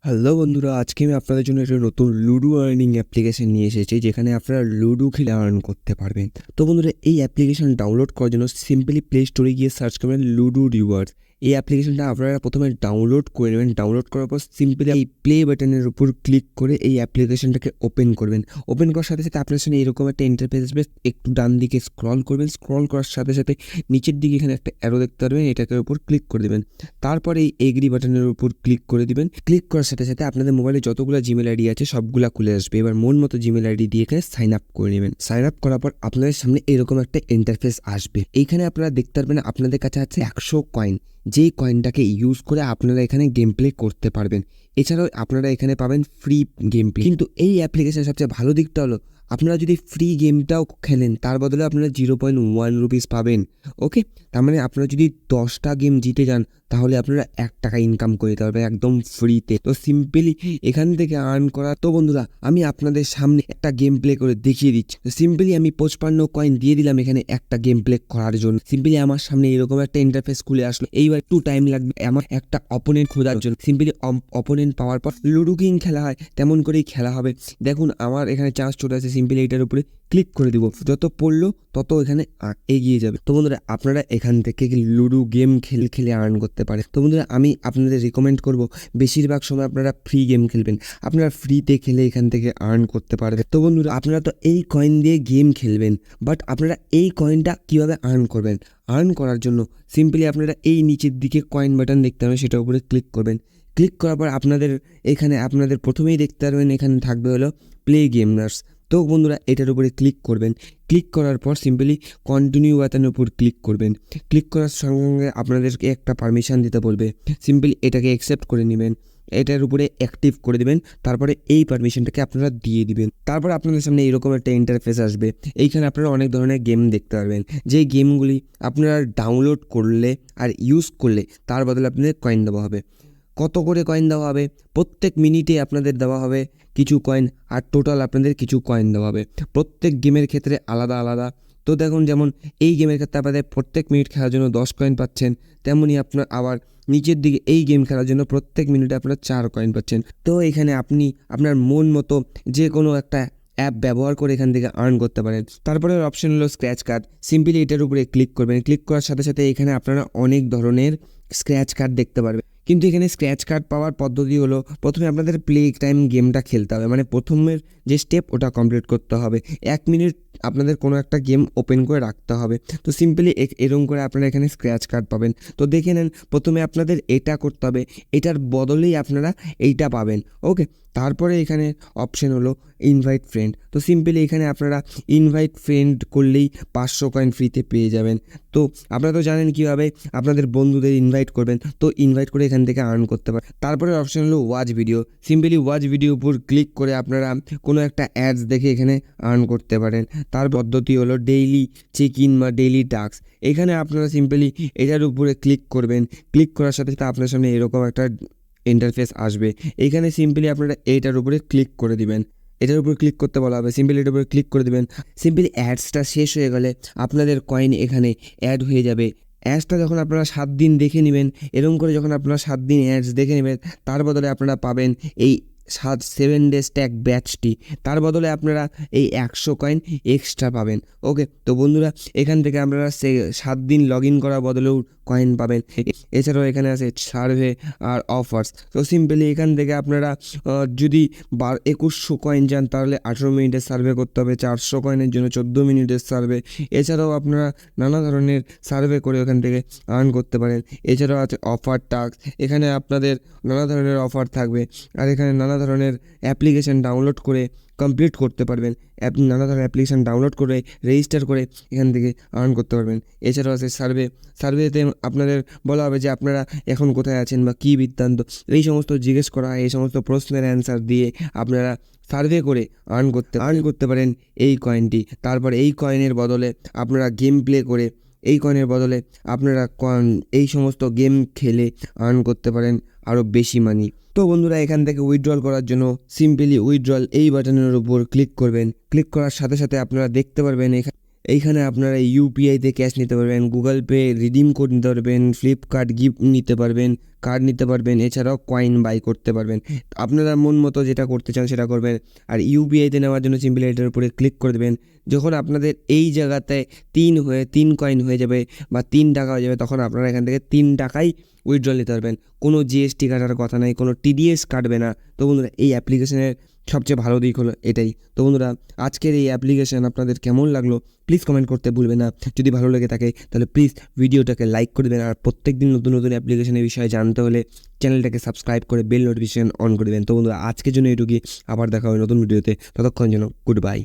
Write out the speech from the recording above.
Hello বন্ধুরা, আজকে আমি আপনাদের জন্য একটা নতুন লুডো আর্নিং অ্যাপ্লিকেশন নিয়ে এসেছি, যেখানে আপনারা লুডো খেলে আর্ন করতে পারবেন। তো বন্ধুরা, এই অ্যাপ্লিকেশন ডাউনলোড করার জন্য সিম্পলি প্লে স্টোরে গিয়ে সার্চ করবেন লুডো রিওয়ার্ডস। এই অ্যাপ্লিকেশনটা আপনারা প্রথমে ডাউনলোড করে নেবেন। ডাউনলোড করার পর সিম্পলি এই প্লে বাটনের উপর ক্লিক করে এই অ্যাপ্লিকেশনটাকে ওপেন করবেন। ওপেন করার সাথে সাথে আপনার সামনে এরকম একটা ইন্টারফেস আসবে। একটু ডান দিকে স্ক্রল করবেন। স্ক্রল করার সাথে সাথে নিচের দিকে এখানে একটা অ্যারো দেখতে পারবেন, এটাকে উপর ক্লিক করে দেবেন। তারপরে এই এগ্রি বাটনের উপর ক্লিক করে দিবেন। ক্লিক করার সাথে সাথে আপনাদের মোবাইলে যতগুলো জিমেল আইডি আছে সবগুলা খুলে আসবে। এবার মন মতো জিমেল আইডি দিয়ে এখানে সাইন আপ করে নেবেন। সাইন আপ করার পর আপনাদের সামনে এরকম একটা ইন্টারফেস আসবে। এইখানে আপনারা দেখতে পারবেন আপনাদের কাছে আছে 100 কয়েন, যেই কয়েনটাকে ইউজ করে আপনারা এখানে গেম প্লে করতে পারবেন। এছাড়াও আপনারা এখানে পাবেন ফ্রি গেম প্লে। কিন্তু এই অ্যাপ্লিকেশনের সবচেয়ে ভালো দিকটা হলো, আপনারা যদি ফ্রি গেমটাও খেলেন তার বদলে আপনারা 0.1 রুপিস পাবেন। ওকে, তার মানে আপনারা যদি 10টা গেম জিতে যান তাহলে আপনারা 1 টাকা ইনকাম করে দিতে পারবেন একদম ফ্রিতে। তো সিম্পলি এখান থেকে আর্ন করা। তো বন্ধুরা, আমি আপনাদের সামনে একটা গেম প্লে করে দেখিয়ে দিচ্ছি। তো সিম্পলি আমি 55 কয়েন দিয়ে দিলাম এখানে একটা গেম প্লে করার জন্য। সিম্পলি আমার সামনে এরকম একটা ইন্টারফেস খুলে আসলো। এইবার একটু টাইম লাগবে আমার একটা অপোনেন্ট খোঁজার জন্য। সিম্পলি অপোনেন্ট পাওয়ার পর লুডো কিং খেলা হয় তেমন করেই খেলা হবে। দেখুন আমার এখানে চান্স চলে আসে। সিম্পলি এটার উপরে ক্লিক করে দিব। যত পড়লো তত এখানে এগিয়ে যাবে। তো বন্ধুরা, আপনারা এখান থেকে লুডো গেম খেলে আর্ন করতে পারে। তো বন্ধুরা, আমি আপনাদের রিকমেন্ড করব বেশিরভাগ সময় আপনারা ফ্রি গেম খেলবেন। আপনারা ফ্রিতে খেলে এখান থেকে আর্ন করতে পারবেন। তো বন্ধুরা, আপনারা তো এই কয়েন দিয়ে গেম খেলবেন, বাট আপনারা এই কয়েনটা কিভাবে আর্ন করবেন? আর্ন করার জন্য সিম্পলি আপনারা এই নিচের দিকে কয়েন বাটন দেখতে পাবেন, সেটার উপরে ক্লিক করবেন। ক্লিক করার পর আপনাদের প্রথমেই দেখতে পারবেন এখানে থাকবে হলো প্লে গেমার্স। তো বন্ধুরা, এটার উপরে ক্লিক করবেন। ক্লিক করার পর সিম্পলি কন্টিনিউ বাটনের উপর ক্লিক করবেন। ক্লিক করার সঙ্গে সঙ্গে আপনাদেরকে একটা পারমিশন দিতে বলবে। সিম্পলি এটাকে অ্যাকসেপ্ট করে নেবেন। এটার উপরে অ্যাক্টিভ করে দিবেন। তারপরে এই পারমিশনটাকে আপনারা দিয়ে দিবেন। তারপর আপনাদের সামনে এরকম একটা ইন্টারফেস আসবে। এইখানে আপনারা অনেক ধরনের গেম দেখতে পারবেন, যে গেমগুলি আপনারা ডাউনলোড করলে আর ইউজ করলে তার বদলে আপনাদের কয়েন দেওয়া হবে। কত করে কয়েন দেওয়া হবে? প্রত্যেক মিনিটে আপনাদের দেওয়া হবে কিছু কয়েন, আর টোটাল আপনাদের কিছু কয়েন দেওয়া হবে। প্রত্যেক গেমের ক্ষেত্রে আলাদা আলাদা। তো দেখুন, যেমন এই গেমের ক্ষেত্রে আপনাদের প্রত্যেক মিনিট খেলার জন্য 10 কয়েন পাচ্ছেন, তেমনই আপনার আবার নিচের দিকে এই গেম খেলার জন্য প্রত্যেক মিনিটে আপনারা 4 কয়েন পাচ্ছেন। তো এখানে আপনি আপনার মন মতো যে কোনো একটা অ্যাপ ব্যবহার করে এখান থেকে আর্ন করতে পারেন। তারপরে অপশন হলো স্ক্র্যাচ কার্ড। সিম্পলি এটার উপরে ক্লিক করবেন। ক্লিক করার সাথে সাথে এখানে আপনারা অনেক ধরনের স্ক্র্যাচ কার্ড দেখতে পারবেন। কিন্তু এখানে স্ক্র্যাচ কার্ড পাওয়ার পদ্ধতি হলো, প্রথমে আপনাদের প্লে টাইম গেমটা খেলতে হবে, মানে প্রথমের যে স্টেপ ওটা কমপ্লিট করতে হবে। 1 মিনিট আপনাদের কোনো একটা গেম ওপেন করে রাখতে হবে। তো সিম্পলি এরকম করে আপনারা এখানে স্ক্র্যাচ কার্ড পাবেন। তো দেখে নেন, প্রথমে আপনাদের এটা করতে হবে, এটার বদলেই আপনারা এইটা পাবেন। ওকে, তারপরে এখানে অপশন হলো ইনভাইট ফ্রেন্ড। তো সিম্পলি এখানে আপনারা ইনভাইট ফ্রেন্ড করলেই 500 কয়েন ফ্রিতে পেয়ে যাবেন। তো আপনারা তো জানেন কীভাবে আপনাদের বন্ধুদের ইনভাইট করবেন। তো ইনভাইট করে এখান থেকে আর্ন করতে পারেন। তারপরে অপশন হলো watch video. Simply watch video উপর ক্লিক করে আপনারা কোনো একটা অ্যাডস দেখে এখানে আর্ন করতে পারেন। তার পদ্ধতি হলো ডেইলি চেক ইন বা ডেইলি টাস্ক। এখানে আপনারা সিম্পলি এটার উপরে ক্লিক করবেন। ক্লিক করার সাথে সাথে আপনার সামনে এরকম একটা ইন্টারফেস আসবে। এইখানে সিম্পলি আপনারা এইটার উপরে ক্লিক করে দিবেন। এটার উপর ক্লিক করতে বলা হবে। সিম্পলি এটার উপরে ক্লিক করে দেবেন। সিম্পলি অ্যাডসটা শেষ হয়ে গেলে আপনাদের কয়েন এখানে অ্যাড হয়ে যাবে। অ্যাডসটা যখন আপনারা 7 দিন দেখে নেবেন, এরকম করে যখন আপনারা 7 দিন অ্যাডস দেখে নেবেন, তার বদলে আপনারা পাবেন এই 7 ডেজ ট্যাগ ব্যাচটি। তার বদলে আপনারা এই 100 কয়েন এক্সট্রা পাবেন। ওকে, তো বন্ধুরা, এখান থেকে আপনারা 7 দিন লগ ইন করার বদলেও কয়েন পাবেন। এছাড়াও এখানে আছে সার্ভে আর অফার্স। তো সিম্পলি এখান থেকে আপনারা যদি 2100 কয়েন যান তাহলে 18 মিনিটের সার্ভে করতে হবে। 400 কয়েনের জন্য 14 মিনিটের সার্ভে। এছাড়াও আপনারা নানা ধরনের সার্ভে করে ওখান থেকে আর্ন করতে পারেন। এছাড়াও আছে অফার টাস্ক। এখানে আপনাদের নানা ধরনের অফার থাকবে, আর এখানে নানা ধরনের অ্যাপ্লিকেশান ডাউনলোড করে কমপ্লিট করতে পারবেন। নানা ধরনের অ্যাপ্লিকেশান ডাউনলোড করে রেজিস্টার করে এখান থেকে আর্ন করতে পারবেন। এছাড়াও আছে সার্ভেতে আপনাদের বলা হবে যে আপনারা এখন কোথায় আছেন বা কী বৃত্তান্ত, এই সমস্ত জিজ্ঞেস করা হয়। এই সমস্ত প্রশ্নের অ্যান্সার দিয়ে আপনারা সার্ভে করে আর্ন করতে পারেন এই কয়েনটি। তারপর এই কয়েনের বদলে আপনারা গেম প্লে করে এই কয়েনের বদলে আপনারা এই সমস্ত গেম খেলে আর্ন করতে পারেন আরও বেশি মানি। তো বন্ধুরা, এখান থেকে উইথড্রল করার জন্য সিম্পলি উইথড্রল এই বাটনের উপর ক্লিক করবেন। ক্লিক করার সাথে সাথে আপনারা দেখতে পারবেন এইখানে আপনারা ইউপিআইতে ক্যাশ নিতে পারবেন, গুগল পে রিডিম কোড নিতে পারবেন, ফ্লিপকার্ট গিফট নিতে পারবেন, কার্ড নিতে পারবেন, এছাড়াও কয়েন বাই করতে পারবেন। আপনারা মন মতো যেটা করতে চান সেটা করবেন। আর ইউপিআইতে নেওয়ার জন্য সিম্পলি এটার উপরে ক্লিক করে দেবেন। যখন আপনাদের এই জায়গাতে 3 কয়েন হয়ে যাবে বা 3 টাকা হয়ে যাবে, তখন আপনারা এখান থেকে 3 টাকাই উইথড্রল নিতে পারবেন। কোনো জিএসটি কাটার কথা নাই, কোনো টিডিএস কাটবে না। তো বন্ধুরা, এই অ্যাপ্লিকেশনের সবচেয়ে ভালো দিক হলো এটাই। তো বন্ধুরা, আজকের এই অ্যাপ্লিকেশন আপনাদের কেমন লাগলো প্লিজ কমেন্ট করতে ভুলবেন না। যদি ভালো লেগে থাকে তাহলে প্লিজ ভিডিওটাকে লাইক করে দেবেন। আর প্রত্যেকদিন নতুন নতুন অ্যাপ্লিকেশনের বিষয়ে জানতে হলে চ্যানেলটাকে সাবস্ক্রাইব করে বেল নোটিফিকেশন অন করে দেবেন। তো বন্ধুরা, আজকের জন্য এটুকুই। আবার দেখা হবে নতুন ভিডিওতে। ততক্ষণ জন্য গুড বাই।